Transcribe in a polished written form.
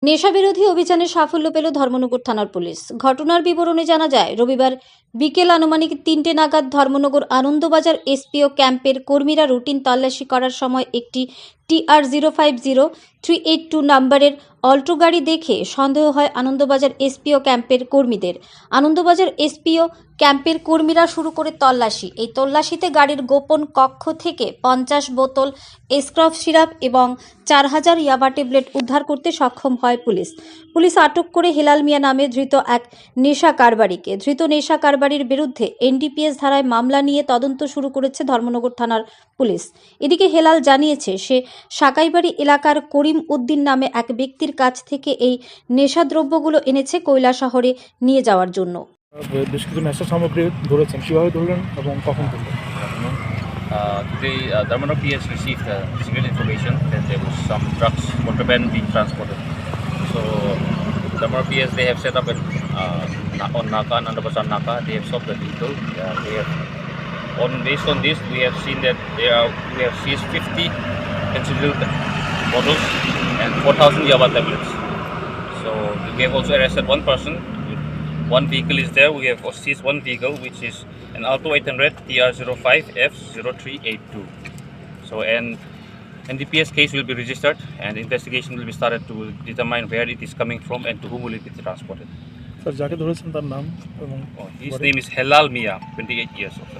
নেশাবিরোধী অভিযানে সাফল্য পেল ধর্মনগর থানার পুলিশ। ঘটনার বিবরণে জানা যায়, রবিবার বিকেল আনুমানিক ৩টে নাগাদ ধর্মনগর আনন্দবাজার এসপিও ক্যাম্পের কর্মীরা রুটিন তল্লাশি করার সময় একটি TR-050382 নম্বরের অল্টো গাড়ি দেখে সন্দেহ হয় আনন্দবাজার এসপিও ক্যাম্পের কর্মীদের। আনন্দবাজার এসপিও ক্যাম্পের কর্মীরা শুরু করে তল্লাশি। এই তল্লাশিতে গাড়ির গোপন কক্ষ থেকে 50 বোতল স্ক্রফ সিরাপ এবং 4000 ইয়াবা ট্যাবলেট উদ্ধার করতে সক্ষম হয় পুলিশ। পুলিশ আটক করে হেলাল মিয়া নামে ধৃত এক নেশা কারবারিকে। ধৃত নেশা কারবারির বিরুদ্ধে NDPS ধারায় মামলা নিয়ে তদন্ত শুরু করেছে ধর্মনগর থানার পুলিশ। এদিকে হেলাল জানিয়েছে, সে সাকাইবাড়ি এলাকার করিম উদ্দিন নামে এক ব্যক্তির কাছ থেকে এই নেশাদ্রব্যগুলো এনেছে কৈলাসহরে নিয়ে যাওয়ার জন্য। বেশ কিছু নেশা সামগ্রী ধরেছেন, কীভাবে ধরলেন এবং কখন ধরলেন? Today, Dharmanagar PS received civil information that there was some drugs contraband being transported. So, Dharmanagar PS, they have set up on Naka, Nandabazar Naka. They have stopped the vehicle. Based on this, we have seen that we have seized 50 concealed bottles and 4,000 Yaba tablets. So, we have also arrested one person. One vehicle is there. We have seized one vehicle, which is an Alto 800 TR-05F0382. So, and NDPS case will be registered, and investigation will be started to determine where it is coming from and to whom will it be transported. Sir, যাকে ধরেছেন তার নাম এবং His name is Helal Mia, 28 years old.